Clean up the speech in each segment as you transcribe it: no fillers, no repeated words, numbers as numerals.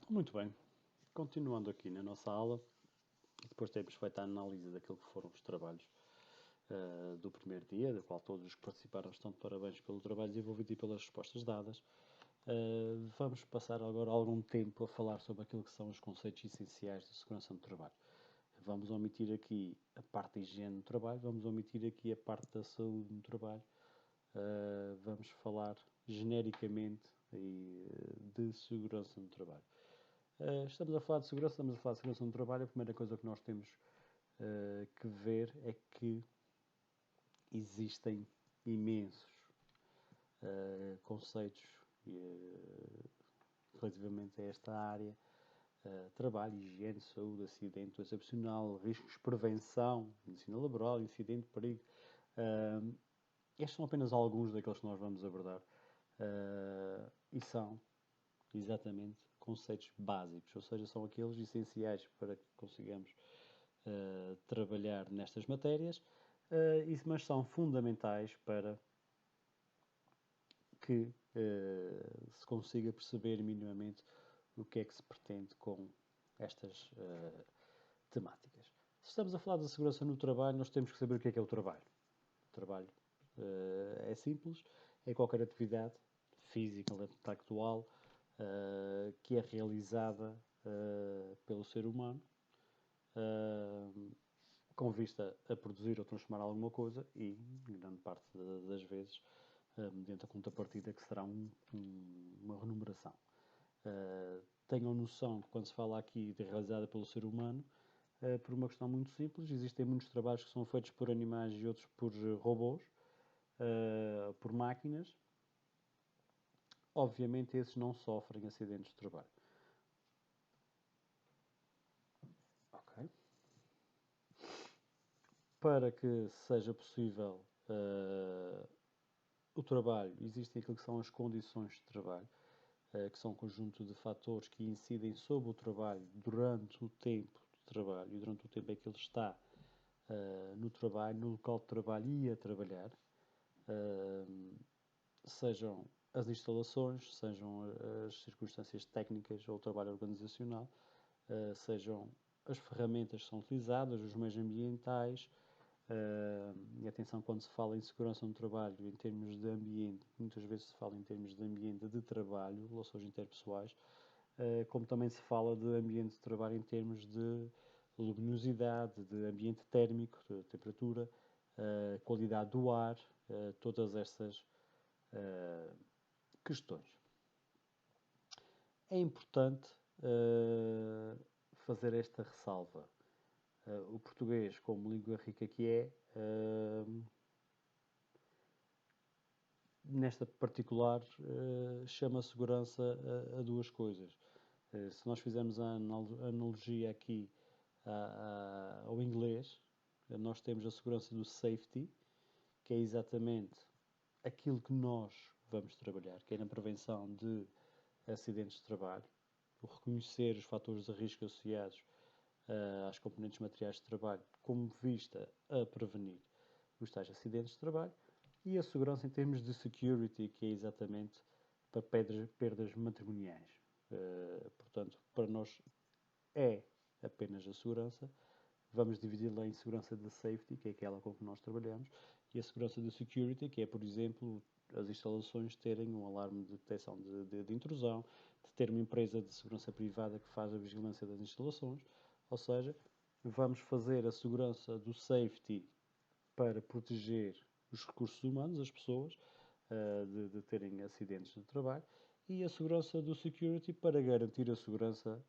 Muito bem, continuando aqui na nossa aula, depois de termos feito a análise daquilo que foram os trabalhos do primeiro dia, da qual todos os que participaram estão de parabéns pelo trabalho desenvolvido e pelas respostas dadas, vamos passar agora algum tempo a falar sobre aquilo que são os conceitos essenciais de segurança no trabalho. Vamos omitir aqui a parte da higiene no trabalho, vamos omitir aqui a parte da saúde no trabalho, vamos falar genericamente de segurança no trabalho. Estamos a falar de segurança, estamos a falar de segurança no trabalho. A primeira coisa que nós temos que ver é que existem imensos conceitos relativamente a esta área. Trabalho, higiene, saúde, acidente, doença profissional, riscos, prevenção, medicina laboral, incidente, perigo. Estes são apenas alguns daqueles que nós vamos abordar e são exatamente conceitos básicos, ou seja, são aqueles essenciais para que consigamos trabalhar nestas matérias, mas são fundamentais para que se consiga perceber minimamente o que é que se pretende com estas temáticas. Se estamos a falar da segurança no trabalho, nós temos que saber o que é o trabalho. O trabalho é simples, é qualquer atividade física ou intelectual que é realizada pelo ser humano com vista a produzir ou transformar alguma coisa e, grande parte das vezes, mediante a contrapartida que será uma remuneração. Tenham noção que quando se fala aqui de realizada pelo ser humano, por uma questão muito simples, existem muitos trabalhos que são feitos por animais e outros por robôs, por máquinas. Obviamente esses não sofrem acidentes de trabalho. Ok? Para que seja possível o trabalho, existem aquilo que são as condições de trabalho, que são um conjunto de fatores que incidem sobre o trabalho durante o tempo do trabalho e durante o tempo em que ele está no trabalho, no local de trabalho e a trabalhar, sejam as instalações, sejam as circunstâncias técnicas ou o trabalho organizacional, sejam as ferramentas que são utilizadas, os meios ambientais. E atenção, quando se fala em segurança no trabalho, em termos de ambiente, muitas vezes se fala em termos de ambiente de trabalho, relações interpessoais, como também se fala de ambiente de trabalho em termos de luminosidade, de ambiente térmico, de temperatura, qualidade do ar, todas essas questões. É importante fazer esta ressalva. O português, como língua rica que é, nesta particular, chama segurança a duas coisas. Se nós fizermos a analogia aqui ao inglês, nós temos a segurança do safety, que é exatamente aquilo que nós vamos trabalhar, que é na prevenção de acidentes de trabalho, o reconhecer os fatores de risco associados às componentes materiais de trabalho, como vista a prevenir os tais acidentes de trabalho, e a segurança em termos de security, que é exatamente para perdas matrimoniais. Portanto, para nós é apenas a segurança. Vamos dividi-la em segurança de safety, que é aquela com que nós trabalhamos, e a segurança de security, que é, por exemplo, as instalações terem um alarme de detecção de intrusão, de ter uma empresa de segurança privada que faz a vigilância das instalações. Ou seja, vamos fazer a segurança do safety para proteger os recursos humanos, as pessoas, de terem acidentes de trabalho, e a segurança do security para garantir a segurança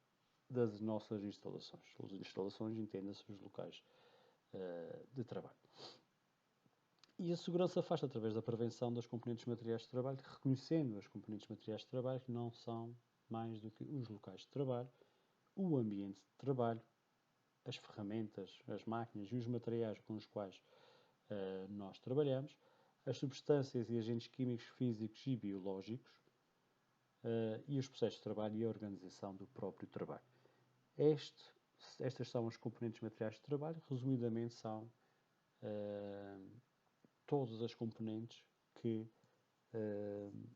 das nossas instalações. As instalações entendem-se os locais de trabalho. E a segurança faz-se através da prevenção das componentes materiais de trabalho, reconhecendo as componentes materiais de trabalho que não são mais do que os locais de trabalho, o ambiente de trabalho, as ferramentas, as máquinas e os materiais com os quais nós trabalhamos, as substâncias e agentes químicos, físicos e biológicos e os processos de trabalho e a organização do próprio trabalho. Estas são as componentes materiais de trabalho. Resumidamente, são todas as componentes que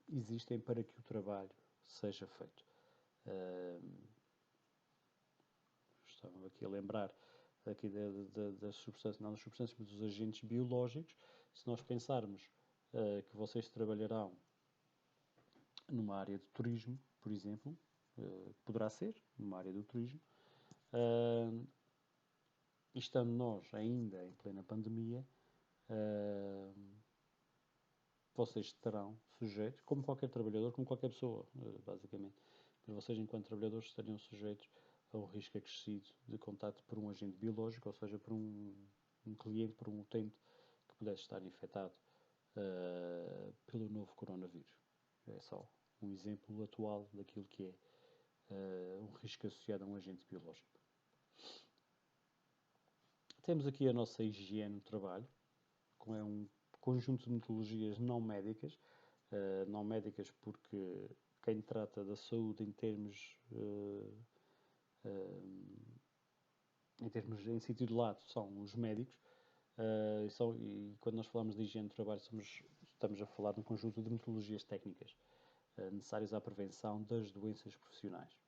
existem para que o trabalho seja feito. Estava aqui a lembrar aqui das substâncias, não das substâncias, mas dos agentes biológicos. Se nós pensarmos que vocês trabalharão numa área de turismo, por exemplo, poderá ser numa área do turismo, e estando nós ainda em plena pandemia, vocês estarão sujeitos, como qualquer trabalhador, como qualquer pessoa, basicamente, mas vocês, enquanto trabalhadores, estariam sujeitos a um risco acrescido de contacto por um agente biológico, ou seja, por um cliente, por um utente que pudesse estar infectado pelo novo coronavírus. É só um exemplo atual daquilo que é um risco associado a um agente biológico. Temos aqui a nossa higiene no trabalho, como é um conjunto de metodologias não médicas, não médicas porque quem trata da saúde em termos em sentido de lato são os médicos, e quando nós falamos de higiene do trabalho estamos a falar de um conjunto de metodologias técnicas necessárias à prevenção das doenças profissionais,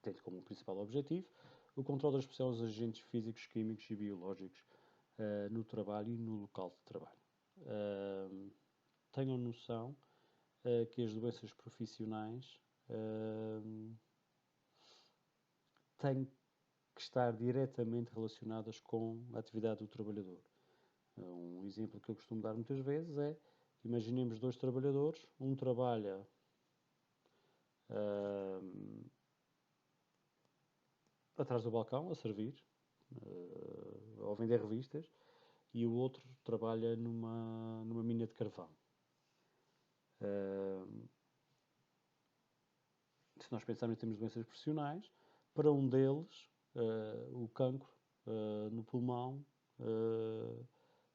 tendo como principal objetivo o controle da exposição aos agentes físicos, químicos e biológicos no trabalho e no local de trabalho. Tenham noção que as doenças profissionais têm que estar diretamente relacionadas com a atividade do trabalhador. Um exemplo que eu costumo dar muitas vezes é, imaginemos dois trabalhadores, um trabalha atrás do balcão a servir, ou vender revistas, e o outro trabalha numa mina de carvão. Se nós pensarmos em termos de doenças profissionais, para um deles, o cancro no pulmão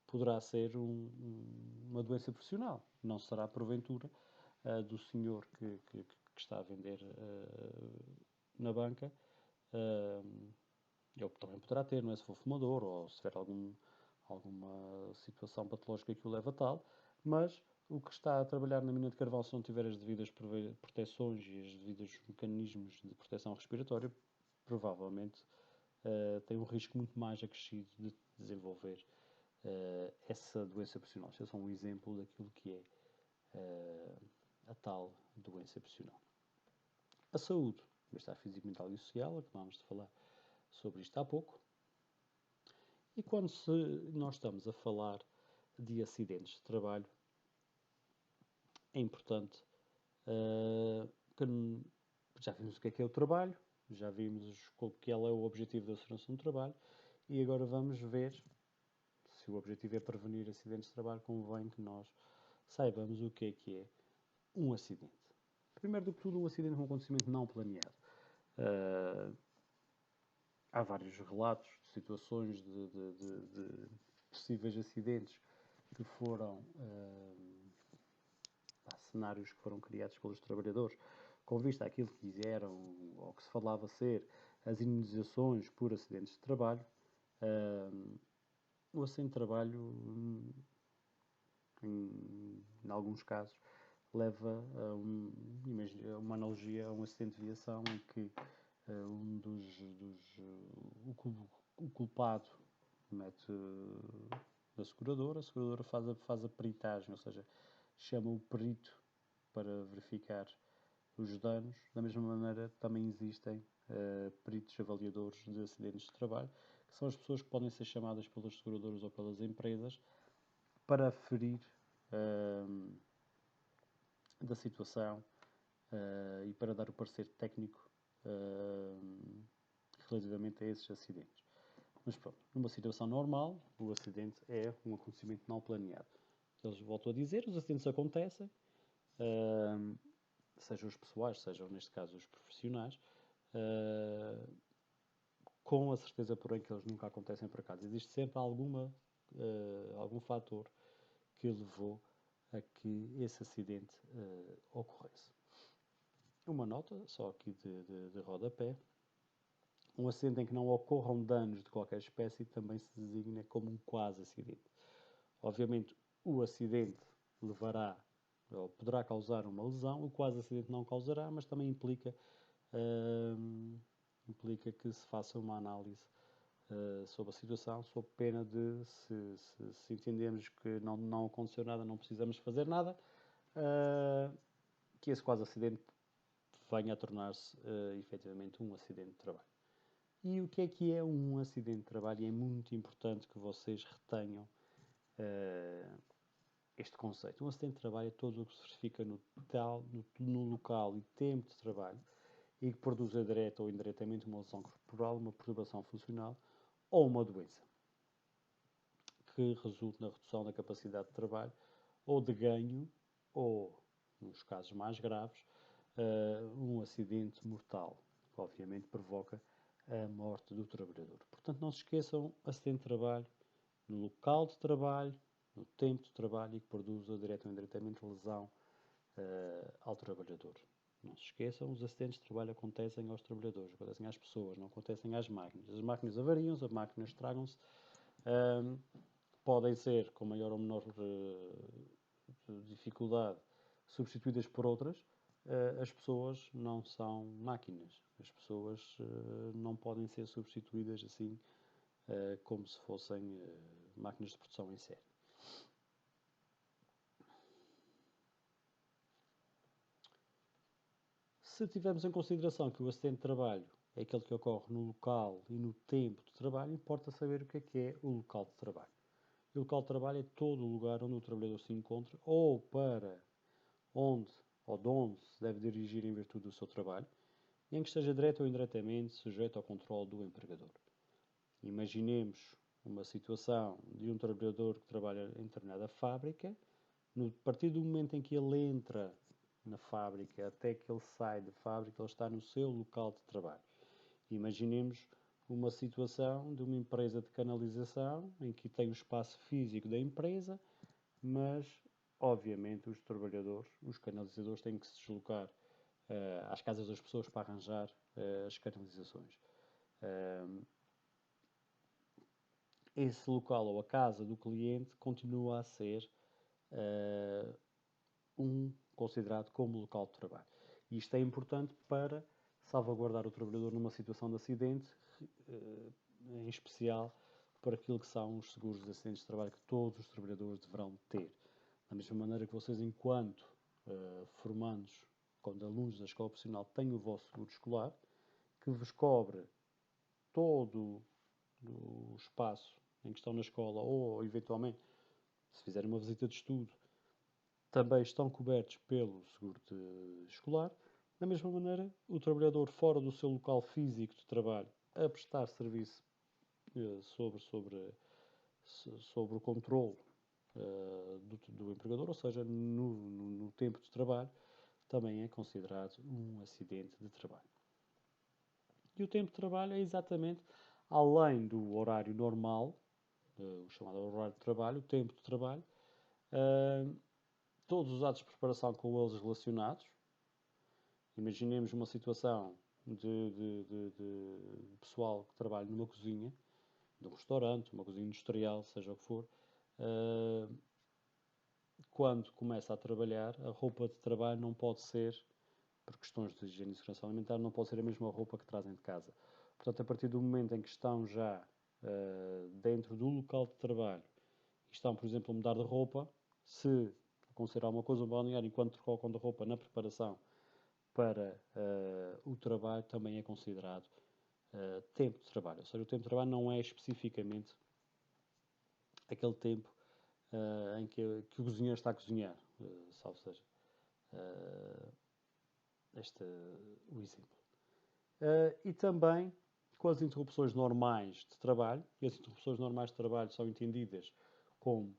poderá ser uma doença profissional. Não será, porventura, do senhor que está a vender na banca. Ele também poderá ter, não é? Se for fumador ou se tiver alguma situação patológica que o leva a tal, mas o que está a trabalhar na mina de carvão, se não tiver as devidas proteções e os devidos mecanismos de proteção respiratória, provavelmente tem um risco muito mais acrescido de desenvolver essa doença profissional. Isto é só um exemplo daquilo que é a tal doença profissional. A saúde, bem-estar físico, mental e social, acabámos de falar sobre isto há pouco. E quando nós estamos a falar de acidentes de trabalho, é importante que já vimos o que é o trabalho, já vimos qual que é o objetivo da segurança no trabalho e agora vamos ver se o objetivo é prevenir acidentes de trabalho, convém que nós saibamos o que é um acidente. Primeiro do que tudo, um acidente é um acontecimento não planeado. Há vários relatos de situações de possíveis acidentes que foram cenários que foram criados pelos trabalhadores com vista àquilo que eram ou que se falava ser as indenizações por acidentes de trabalho. O acidente de trabalho, em alguns casos, leva a uma analogia a um acidente de viação em que o culpado mete na seguradora, a seguradora faz a peritagem, ou seja, chama o perito para verificar os danos. Da mesma maneira, também existem peritos avaliadores de acidentes de trabalho, que são as pessoas que podem ser chamadas pelas seguradoras ou pelas empresas para aferir da situação e para dar o parecer técnico relativamente a esses acidentes. Mas pronto, numa situação normal, o acidente é um acontecimento não planeado. Eles voltam a dizer, os acidentes acontecem, sejam os pessoais, sejam neste caso os profissionais, com a certeza, porém, que eles nunca acontecem por acaso. Existe sempre algum fator que levou a que esse acidente ocorresse. Uma nota, só aqui de rodapé: um acidente em que não ocorram danos de qualquer espécie também se designa como um quase acidente. Obviamente, o acidente levará ou poderá causar uma lesão, o quase acidente não causará, mas também implica que se faça uma análise sobre a situação, sob pena de, se entendermos que não aconteceu nada, não precisamos fazer nada, que esse quase acidente venha a tornar-se efetivamente um acidente de trabalho. E o que é um acidente de trabalho? E é muito importante que vocês retenham este conceito. Um acidente de trabalho é todo o que se verifica no local e tempo de trabalho e que produza direta ou indiretamente uma lesão corporal, uma perturbação funcional ou uma doença que resulte na redução da capacidade de trabalho ou de ganho ou, nos casos mais graves, um acidente mortal, que obviamente provoca a morte do trabalhador. Portanto, não se esqueçam, acidente de trabalho no local de trabalho, no tempo de trabalho e que produza direta ou indiretamente lesão ao trabalhador. Não se esqueçam, os acidentes de trabalho acontecem aos trabalhadores, acontecem às pessoas, não acontecem às máquinas. As máquinas avariam, as máquinas estragam-se, podem ser, com maior ou menor dificuldade, substituídas por outras. As pessoas não são máquinas. As pessoas não podem ser substituídas assim como se fossem máquinas de produção em série. Se tivermos em consideração que o acidente de trabalho é aquele que ocorre no local e no tempo de trabalho, importa saber o que é o local de trabalho. E o local de trabalho é todo o lugar onde o trabalhador se encontra ou para onde ou de onde se deve dirigir em virtude do seu trabalho, e em que esteja direto ou indiretamente sujeito ao controle do empregador. Imaginemos uma situação de um trabalhador que trabalha em determinada fábrica, a partir do momento em que ele entra na fábrica até que ele sai da fábrica, ele está no seu local de trabalho. Imaginemos uma situação de uma empresa de canalização em que tem o espaço físico da empresa, mas obviamente os trabalhadores, os canalizadores, têm que se deslocar às casas das pessoas para arranjar as canalizações. Esse local ou a casa do cliente continua a ser considerado como local de trabalho. E isto é importante para salvaguardar o trabalhador numa situação de acidente, em especial para aquilo que são os seguros de acidentes de trabalho que todos os trabalhadores deverão ter. Da mesma maneira que vocês, enquanto formandos, quando alunos da escola profissional, têm o vosso seguro escolar, que vos cobre todo o espaço em que estão na escola ou, eventualmente, se fizerem uma visita de estudo, também estão cobertos pelo seguro escolar. Da mesma maneira, o trabalhador fora do seu local físico de trabalho a prestar serviço sobre o controle do empregador, ou seja, no tempo de trabalho, também é considerado um acidente de trabalho. E o tempo de trabalho é exatamente além do horário normal, o chamado horário de trabalho, o tempo de trabalho, todos os atos de preparação com eles relacionados. Imaginemos uma situação de pessoal que trabalha numa cozinha, de um restaurante, uma cozinha industrial, seja o que for. Quando começa a trabalhar, a roupa de trabalho não pode ser, por questões de higiene e segurança alimentar, não pode ser a mesma roupa que trazem de casa. Portanto, a partir do momento em que estão já dentro do local de trabalho e estão, por exemplo, a mudar de roupa, se acontecer alguma coisa no balneário enquanto trocam de roupa na preparação para o trabalho, também é considerado tempo de trabalho. Ou seja, o tempo de trabalho não é especificamente aquele tempo em que o cozinheiro está a cozinhar, salvo seja o exemplo. E também com as interrupções normais de trabalho, e as interrupções normais de trabalho são entendidas como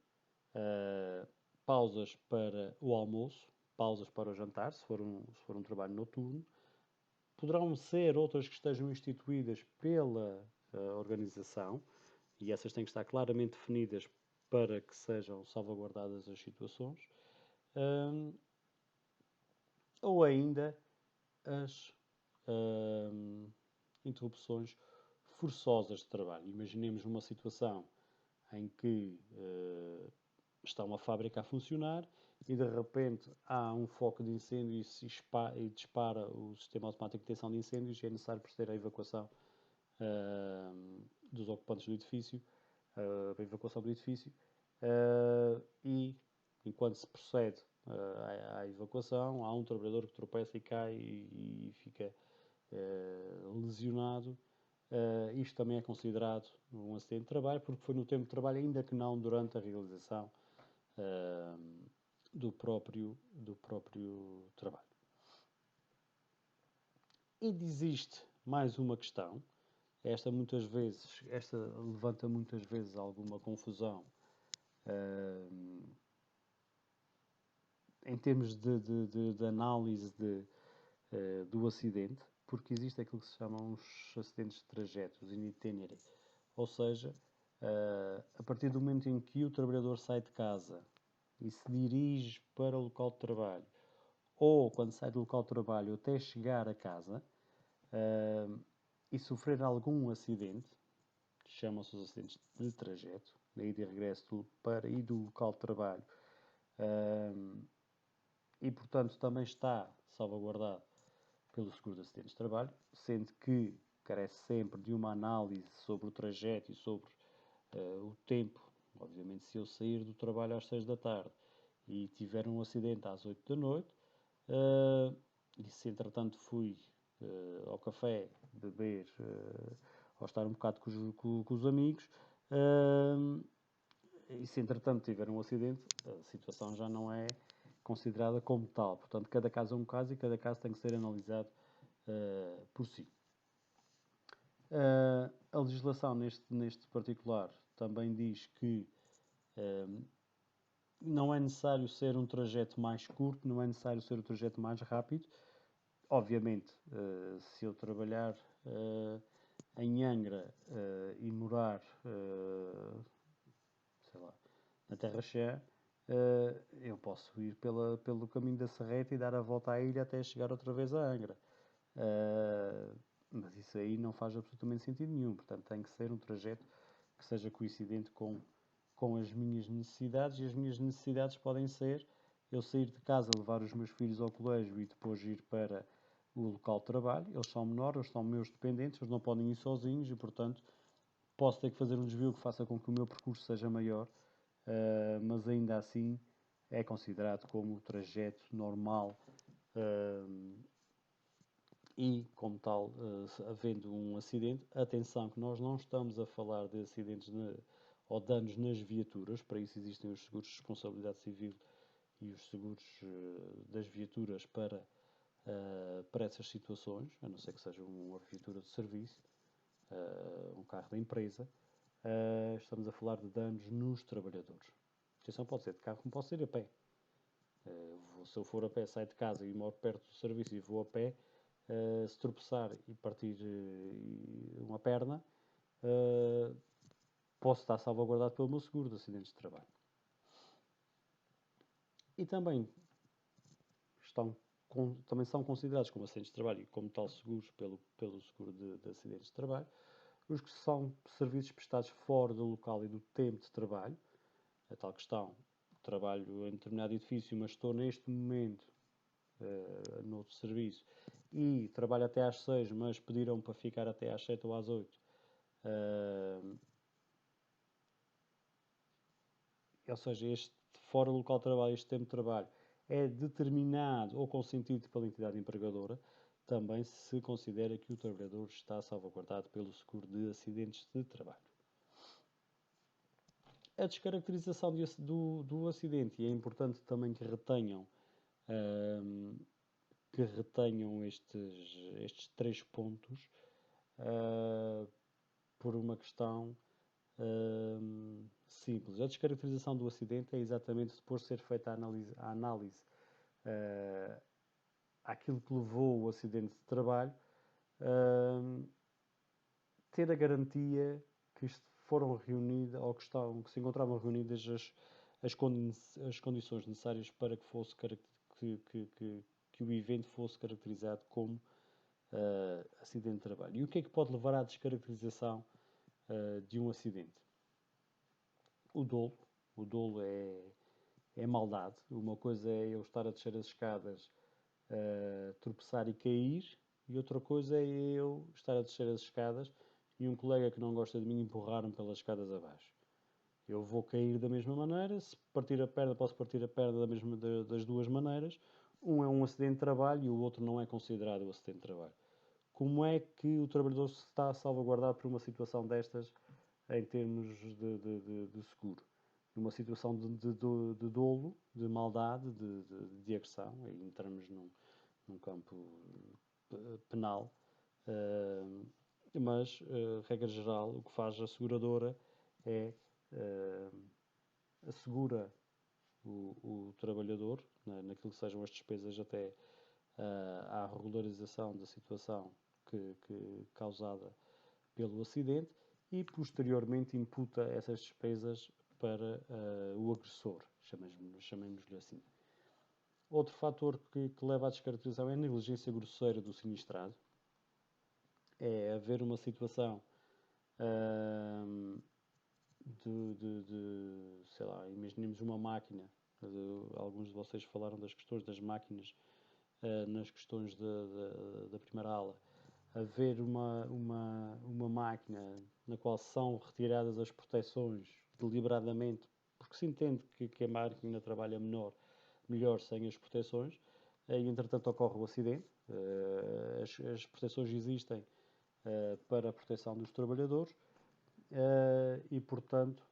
pausas para o almoço, pausas para o jantar, se for um trabalho noturno. Poderão ser outras que estejam instituídas pela organização, e essas têm que estar claramente definidas para que sejam salvaguardadas as situações, ou ainda as interrupções forçosas de trabalho. Imaginemos uma situação em que está uma fábrica a funcionar e de repente há um foco de incêndio e dispara o sistema automático de detecção de incêndios e é necessário proceder à evacuação dos ocupantes do edifício, a evacuação do edifício, e enquanto se procede à evacuação, há um trabalhador que tropeça e cai e fica lesionado. Isto também é considerado um acidente de trabalho, porque foi no tempo de trabalho, ainda que não durante a realização do próprio trabalho. E existe mais uma questão, esta levanta muitas vezes alguma confusão em termos de análise do acidente, porque existe aquilo que se chamam os acidentes de trajetos, in itinere. Ou seja, a partir do momento em que o trabalhador sai de casa e se dirige para o local de trabalho, ou quando sai do local de trabalho até chegar a casa, e sofrer algum acidente, chamam-se os acidentes de trajeto, da ida e regresso para e do local de trabalho, e portanto também está salvaguardado pelo seguro de acidentes de trabalho, sendo que carece sempre de uma análise sobre o trajeto e sobre o tempo. Obviamente, se eu sair do trabalho às 6 da tarde e tiver um acidente às 8 da noite, e se entretanto fui ao café beber ou estar um bocado com os amigos, e se entretanto tiver um acidente, a situação já não é considerada como tal. Portanto, cada caso é um caso e cada caso tem que ser analisado por si. A legislação neste particular também diz que não é necessário ser um trajeto mais curto, não é necessário ser um trajeto mais rápido. Obviamente, se eu trabalhar em Angra e morar, sei lá, na Terra Chã, eu posso ir pelo caminho da Serreta e dar a volta à ilha até chegar outra vez a Angra. Mas isso aí não faz absolutamente sentido nenhum. Portanto, tem que ser um trajeto que seja coincidente com as minhas necessidades, e as minhas necessidades podem ser eu sair de casa, levar os meus filhos ao colégio e depois ir para o local de trabalho. Eles são menores, eles são meus dependentes, eles não podem ir sozinhos e, portanto, posso ter que fazer um desvio que faça com que o meu percurso seja maior, mas ainda assim é considerado como o trajeto normal e, como tal, havendo um acidente, atenção que nós não estamos a falar de acidentes ou danos nas viaturas, para isso existem os seguros de responsabilidade civil e os seguros das viaturas para essas situações, a não ser que seja uma viatura de serviço, um carro da empresa. Estamos a falar de danos nos trabalhadores. Atenção, pode ser de carro, como pode ser a pé. Se eu for a pé, saio de casa e moro perto do serviço e vou a pé, se tropeçar e partir uma perna, posso estar salvaguardado pelo meu seguro de acidentes de trabalho. E também também são considerados como acidentes de trabalho e como tal seguros pelo seguro de acidentes de trabalho os que são serviços prestados fora do local e do tempo de trabalho. A tal questão, trabalho em determinado edifício, mas estou neste momento noutro serviço e trabalho até às 6, mas pediram para ficar até às 7 ou às 8. Ou seja, este fora do local de trabalho, este tempo de trabalho é determinado ou consentido pela entidade empregadora, também se considera que o trabalhador está salvaguardado pelo seguro de acidentes de trabalho. A descaracterização do acidente, e é importante também que retenham estes 3 pontos por uma questão simples. A descaracterização do acidente é exatamente depois de ser feita a análise àquilo que levou o acidente de trabalho, ter a garantia que foram reunidas ou que se encontravam reunidas as condições necessárias para que fosse que o evento fosse caracterizado como acidente de trabalho. E o que é que pode levar à descaracterização de um acidente? O dolo. O dolo é é maldade. Uma coisa é eu estar a descer as escadas, tropeçar e cair, e outra coisa é eu estar a descer as escadas e um colega que não gosta de mim empurrar-me pelas escadas abaixo. Eu vou cair da mesma maneira, se partir a perna, posso partir a perna das duas maneiras. Um é um acidente de trabalho e o outro não é considerado um acidente de trabalho. Como é que o trabalhador se está salvaguardado por uma situação destas em termos de seguro? Numa situação de dolo, de maldade, de agressão, aí entramos num campo penal, mas, regra geral, o que faz a seguradora é assegura o trabalhador, naquilo que sejam as despesas até à regularização da situação causada pelo acidente e posteriormente imputa essas despesas para o agressor, chamemos-lhe assim. Outro fator que leva à descaracterização é a negligência grosseira do sinistrado. É haver uma situação sei lá, imaginemos uma máquina. Alguns de vocês falaram das questões das máquinas nas questões da primeira aula. Haver uma máquina na qual são retiradas as proteções deliberadamente, porque se entende que a máquina trabalha melhor sem as proteções, e entretanto ocorre o acidente. As proteções existem para a proteção dos trabalhadores e, portanto,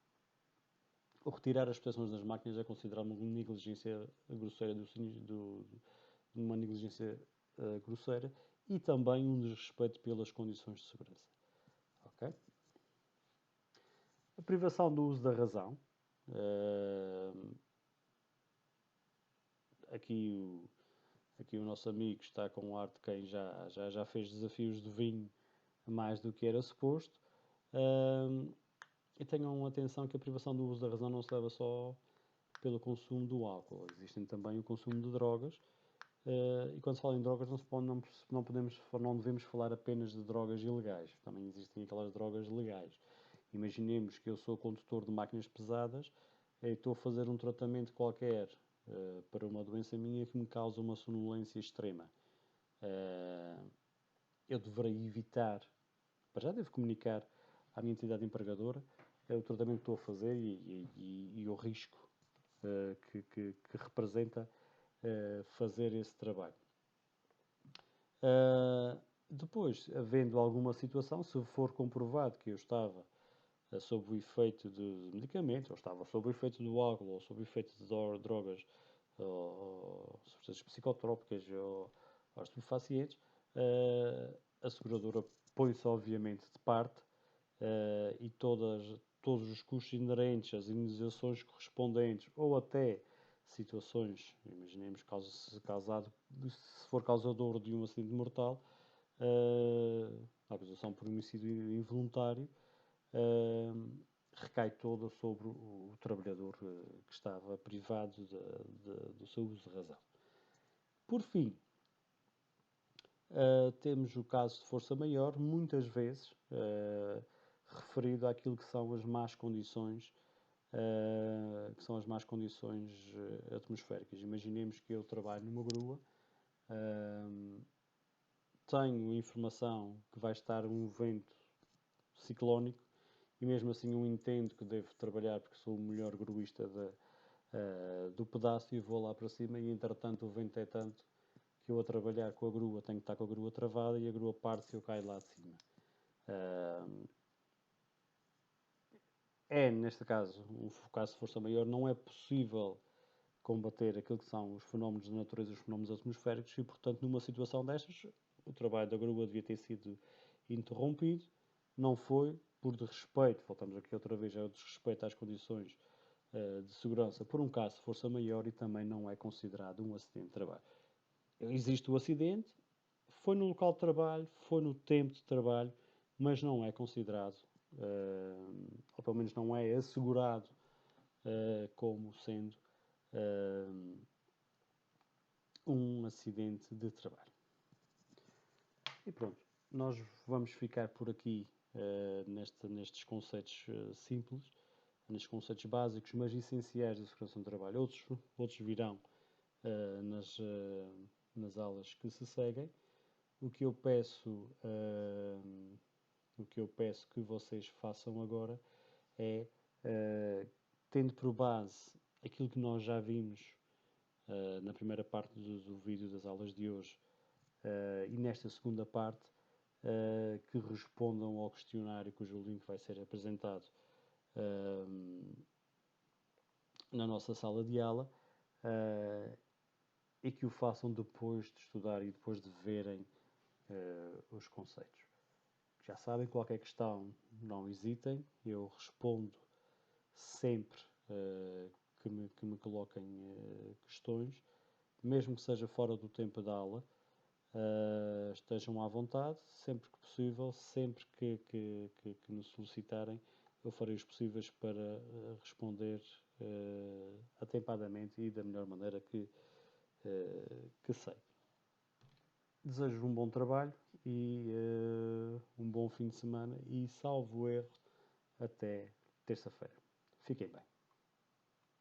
o retirar as proteções das máquinas é considerado uma negligência grosseira uma negligência grosseira e também um desrespeito pelas condições de segurança. Okay? A privação do uso da razão. Aqui o nosso amigo está com o ar de quem já fez desafios de vinho mais do que era suposto. E tenham atenção que a privação do uso da razão não se leva só pelo consumo do álcool. Existem também o consumo de drogas. E quando se fala em drogas não devemos falar apenas de drogas ilegais. Também existem aquelas drogas legais. Imaginemos que eu sou condutor de máquinas pesadas e estou a fazer um tratamento qualquer para uma doença minha que me causa uma sonolência extrema. Eu deverei evitar, para já devo comunicar à minha entidade empregadora o tratamento que estou a fazer e o risco que representa fazer esse trabalho. Depois, havendo alguma situação, se for comprovado que eu estava sob o efeito de medicamentos, ou estava sob o efeito do álcool, ou sob o efeito de drogas, ou substâncias psicotrópicas, ou estupefacientes, a seguradora põe-se obviamente de parte e todos os custos inerentes, as indenizações correspondentes, ou até situações, imaginemos se for causador de um acidente mortal, a acusação por homicídio involuntário recai toda sobre o trabalhador que estava privado do seu uso de razão. Por fim, temos o caso de força maior, muitas vezes referido àquilo que são as más condições atmosféricas. Imaginemos que eu trabalho numa grua, tenho informação que vai estar um vento ciclónico e mesmo assim eu entendo que devo trabalhar porque sou o melhor gruista do pedaço e vou lá para cima e entretanto o vento é tanto que eu a trabalhar com a grua tenho que estar com a grua travada e a grua parte se eu caio lá de cima. Neste caso, um caso de força maior, não é possível combater aquilo que são os fenómenos de natureza, os fenómenos atmosféricos e, portanto, numa situação destas, o trabalho da grua devia ter sido interrompido. Não foi, por desrespeito, voltamos aqui outra vez ao desrespeito às condições de segurança, por um caso de força maior e também não é considerado um acidente de trabalho. Existe o acidente, foi no local de trabalho, foi no tempo de trabalho, mas não é considerado, ou pelo menos não é assegurado como sendo um acidente de trabalho. E pronto, nós vamos ficar por aqui nestes conceitos simples. nos conceitos básicos, mas essenciais da segurança no trabalho. Outros virão nas aulas que se seguem. O que eu peço, que vocês façam agora é, tendo por base aquilo que nós já vimos na primeira parte do vídeo das aulas de hoje e nesta segunda parte, que respondam ao questionário cujo link vai ser apresentado na nossa sala de aula e que o façam depois de estudar e depois de verem os conceitos. Já sabem, qualquer questão, não hesitem, eu respondo sempre que me coloquem questões, mesmo que seja fora do tempo da aula. Estejam à vontade, sempre que possível, sempre que me solicitarem, eu farei os possíveis para responder atempadamente e da melhor maneira que sei. Desejo um bom trabalho e um bom fim de semana e, salvo erro, até terça-feira. Fiquem bem.